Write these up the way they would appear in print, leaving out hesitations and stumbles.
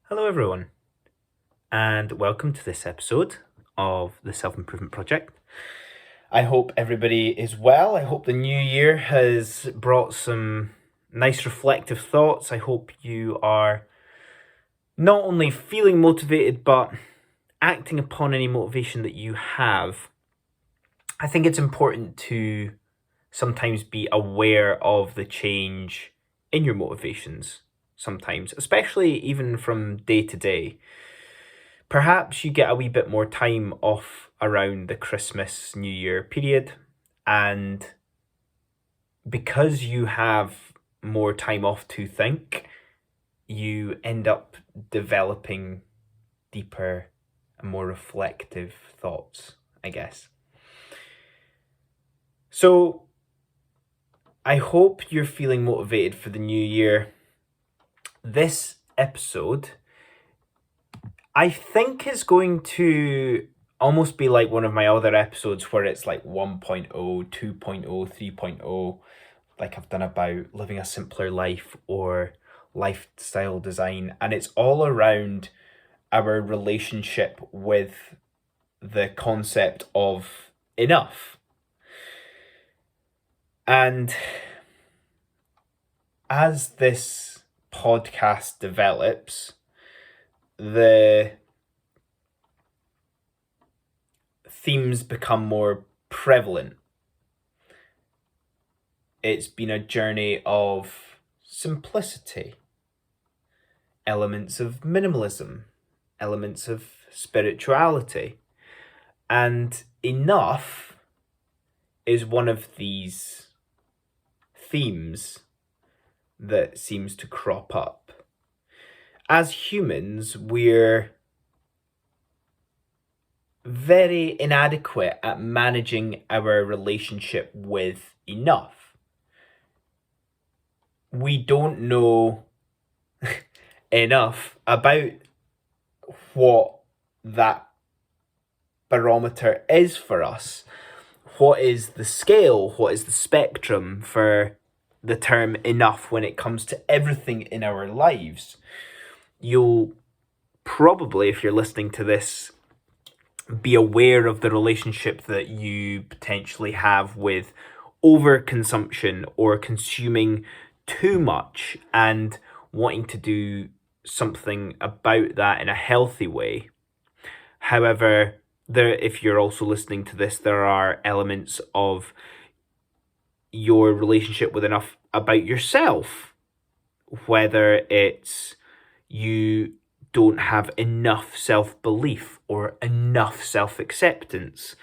Hello, everyone, and welcome to this episode of the Self Improvement Project. I hope everybody is well. I hope the new year has brought some nice reflective thoughts. I hope you are not only feeling motivated but acting upon any motivation that you have. I think it's important to sometimes be aware of the change in your motivations, sometimes, especially even from day to day. Perhaps you get a wee bit more time off around the Christmas, New Year period, and because you have more time off to think, you end up developing deeper and more reflective thoughts, I guess. So, I hope you're feeling motivated for the new year. This episode, I think, is going to almost be like one of my other episodes where it's like 1.0, 2.0, 3.0, like I've done about living a simpler life or lifestyle design. And it's all around our relationship with the concept of enough. And as this podcast develops, the themes become more prevalent. It's been a journey of simplicity, elements of minimalism, elements of spirituality, and enough is one of these themes that seems to crop up. As humans, we're very inadequate at managing our relationship with enough. We don't know enough about what that barometer is for us. What is the scale? What is the spectrum for the term enough when it comes to everything in our lives? You'll probably, if you're listening to this, be aware of the relationship that you potentially have with overconsumption or consuming too much and wanting to do something about that in a healthy way. However, if you're also listening to this, there are elements of your relationship with enough about yourself, whether it's you don't have enough self-belief or enough self-acceptance.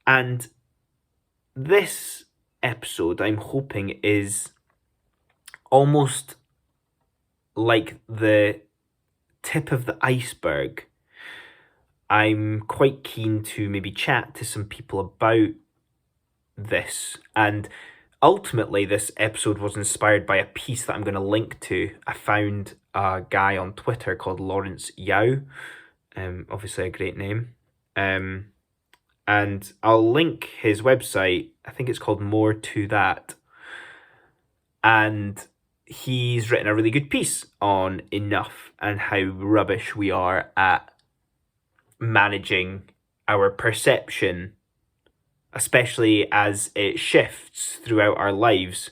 And this episode, I'm hoping, is almost like the tip of the iceberg. I'm quite keen to maybe chat to some people about this, and ultimately this episode was inspired by a piece that I'm going to link to. I found a guy on Twitter called Lawrence Yao, obviously a great name, and I'll link his website. I think it's called More to That, and he's written a really good piece on enough and how rubbish we are at managing our perception, especially as it shifts throughout our lives.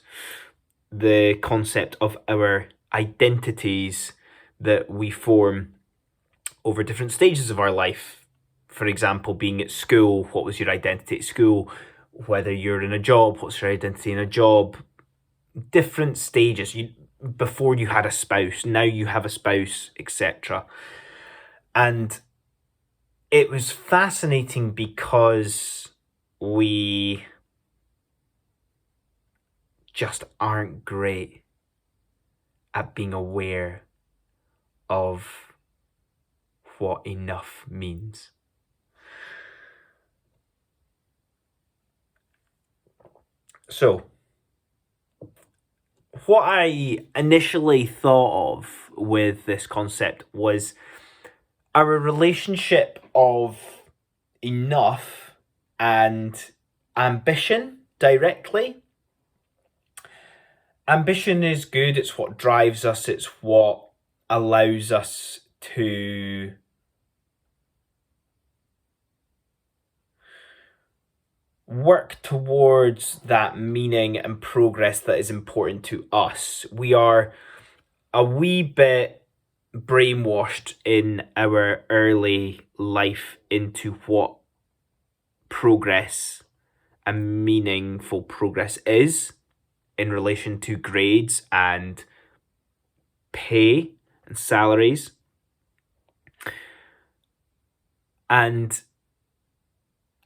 The concept of our identities that we form over different stages of our life. For example, being at school, what was your identity at school? Whether you're in a job, what's your identity in a job? Different stages. Before you had a spouse, now you have a spouse, etc. And it was fascinating because we just aren't great at being aware of what enough means. So, what I initially thought of with this concept was our relationship of enough and ambition directly. Ambition is good, it's what drives us, it's what allows us to work towards that meaning and progress that is important to us. We are a wee bit brainwashed in our early life into what progress and meaningful progress is in relation to grades and pay and salaries. And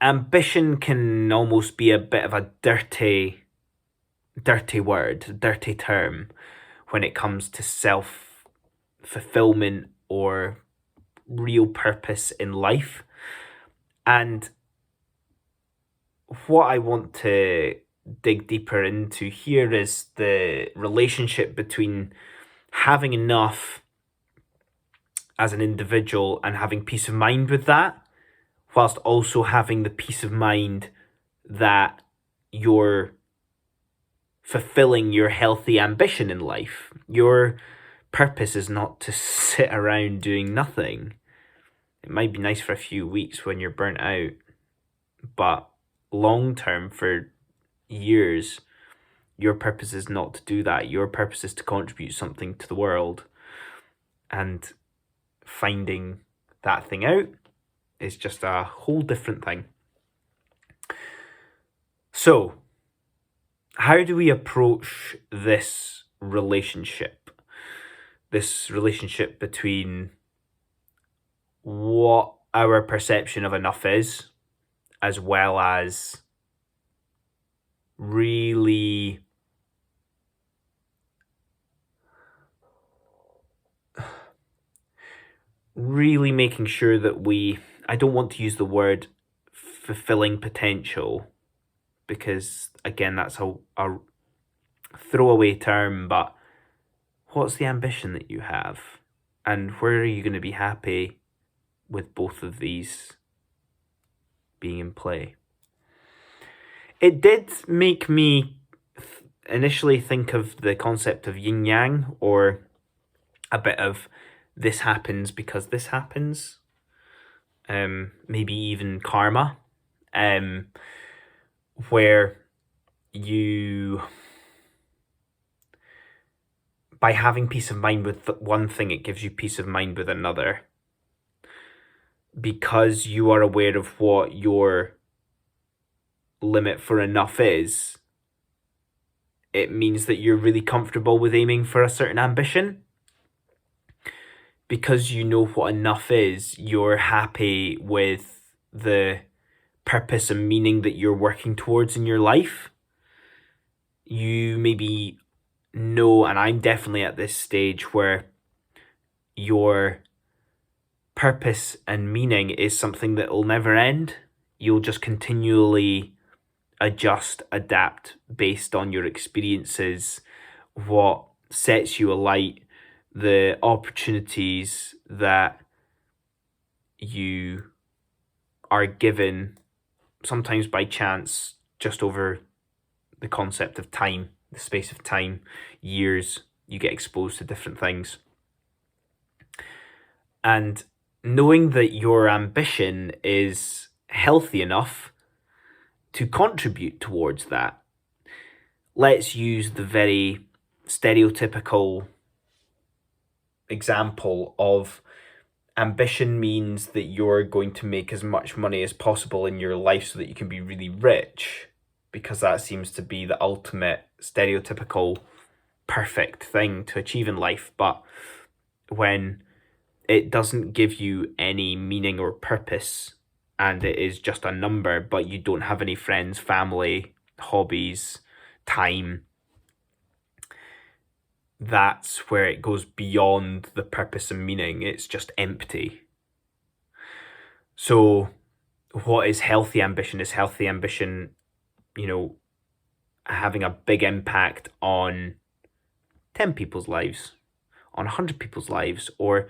ambition can almost be a bit of a dirty word, dirty term when it comes to self-fulfillment or real purpose in life. And what I want to dig deeper into here is the relationship between having enough as an individual and having peace of mind with that, whilst also having the peace of mind that you're fulfilling your healthy ambition in life. Your purpose is not to sit around doing nothing. It might be nice for a few weeks when you're burnt out, but long term, for years, your purpose is not to do that. Your purpose is to contribute something to the world. And finding that thing out is just a whole different thing. So, how do we approach this relationship? This relationship between what our perception of enough is, as well as really making sure that I don't want to use the word fulfilling potential, because again, that's a throwaway term, but what's the ambition that you have? And where are you going to be happy with both of these being in play? It did make me initially think of the concept of yin yang, or a bit of this happens because this happens. Maybe even karma, where you, by having peace of mind with one thing, it gives you peace of mind with another. Because you are aware of what your limit for enough is, it means that you're really comfortable with aiming for a certain ambition. Because you know what enough is, you're happy with the purpose and meaning that you're working towards in your life. You maybe know, and I'm definitely at this stage, where your purpose and meaning is something that will never end. You'll just continually adjust, adapt based on your experiences, what sets you alight, the opportunities that you are given, sometimes by chance, just over the concept of time, the space of time, years, you get exposed to different things. And knowing that your ambition is healthy enough to contribute towards that. Let's use the very stereotypical example of ambition means that you're going to make as much money as possible in your life so that you can be really rich, because that seems to be the ultimate stereotypical perfect thing to achieve in life. But when it doesn't give you any meaning or purpose, and it is just a number, but you don't have any friends, family, hobbies, time, that's where it goes beyond the purpose and meaning. It's just empty. So what is healthy ambition? Is healthy ambition, having a big impact on 10 people's lives, on 100 people's lives, or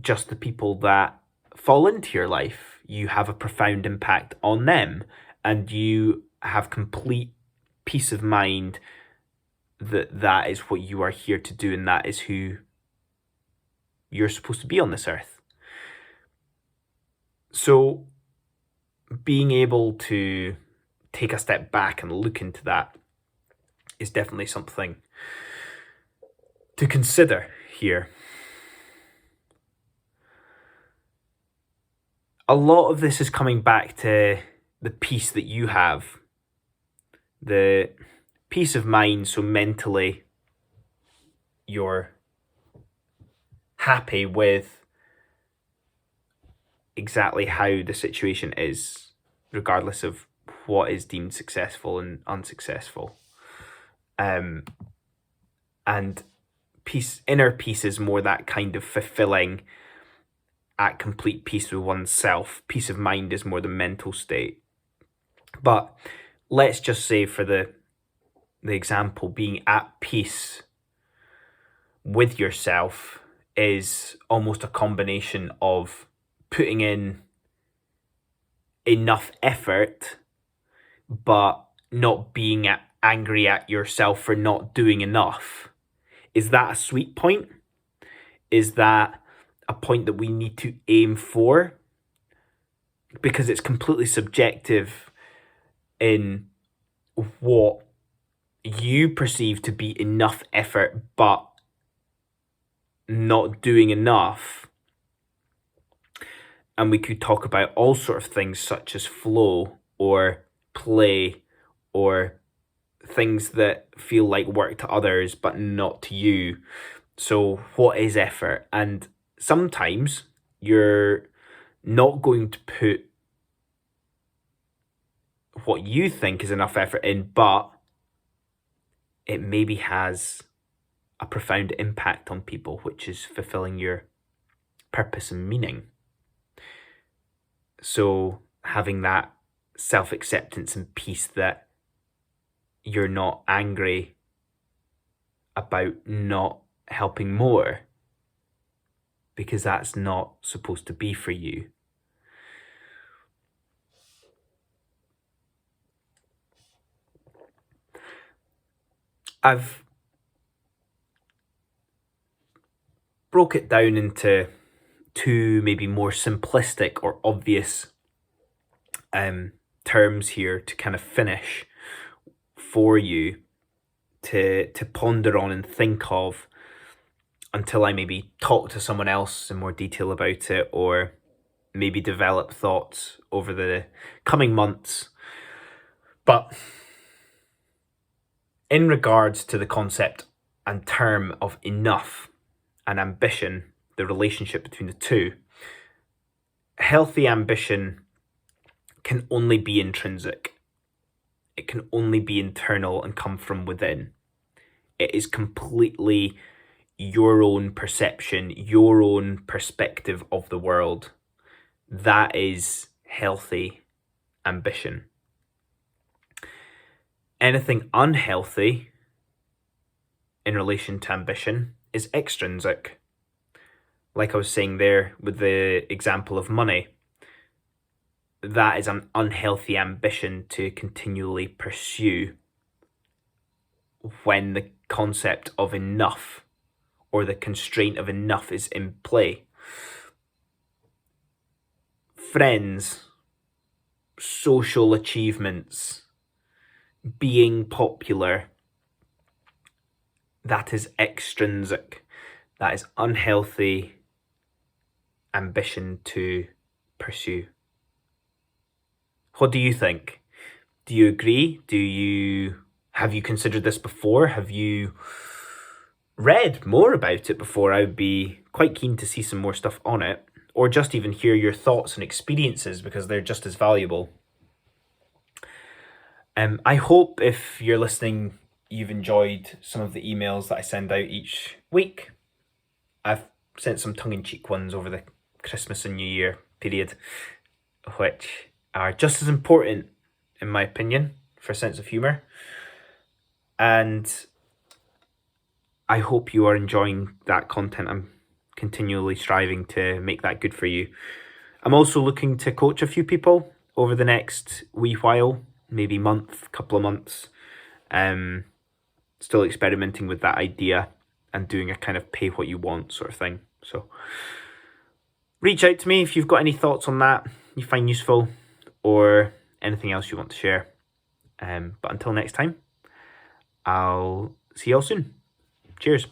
just the people that fall into your life? You have a profound impact on them, and you have complete peace of mind that is what you are here to do, and that is who you're supposed to be on this earth. So being able to take a step back and look into that is definitely something to consider here. A lot of this is coming back to the peace that you have, the peace of mind, so mentally you're happy with exactly how the situation is, regardless of what is deemed successful and unsuccessful. And peace, inner peace, is more that kind of fulfilling, at complete peace with oneself. Peace of mind is more the mental state. But let's just say, for the example, being at peace with yourself is almost a combination of putting in enough effort, but not being angry at yourself for not doing enough. Is that a sweet point? Is that a point that we need to aim for? Because it's completely subjective in what you perceive to be enough effort, but not doing enough. And we could talk about all sorts of things such as flow or play, or things that feel like work to others but not to you. So what is effort? And sometimes you're not going to put what you think is enough effort in, but it maybe has a profound impact on people, which is fulfilling your purpose and meaning. So having that self-acceptance and peace that you're not angry about not helping more, because that's not supposed to be for you. I've broke it down into two maybe more simplistic or obvious terms here to kind of finish for you to ponder on and think of, until I maybe talk to someone else in more detail about it, or maybe develop thoughts over the coming months. But in regards to the concept and term of enough and ambition, the relationship between the two, healthy ambition can only be intrinsic. It can only be internal and come from within. It is completely your own perception, your own perspective of the world. That is healthy ambition. Anything unhealthy in relation to ambition is extrinsic. Like I was saying there with the example of money, that is an unhealthy ambition to continually pursue when the concept of enough or the constraint of enough is in play. Friends, social achievements, being popular, that is extrinsic. That is unhealthy ambition to pursue. What do you think? Do you agree? Have you considered this before? Have you read more about it before? I would be quite keen to see some more stuff on it, or just even hear your thoughts and experiences, because they're just as valuable. I hope, if you're listening, you've enjoyed some of the emails that I send out each week. I've sent some tongue-in-cheek ones over the Christmas and New Year period, which are just as important, in my opinion, for a sense of humour. And I hope you are enjoying that content. I'm continually striving to make that good for you. I'm also looking to coach a few people over the next wee while, maybe couple of months. Still experimenting with that idea and doing a kind of pay what you want sort of thing. So reach out to me if you've got any thoughts on that you find useful, or anything else you want to share. But until next time, I'll see you all soon. Cheers.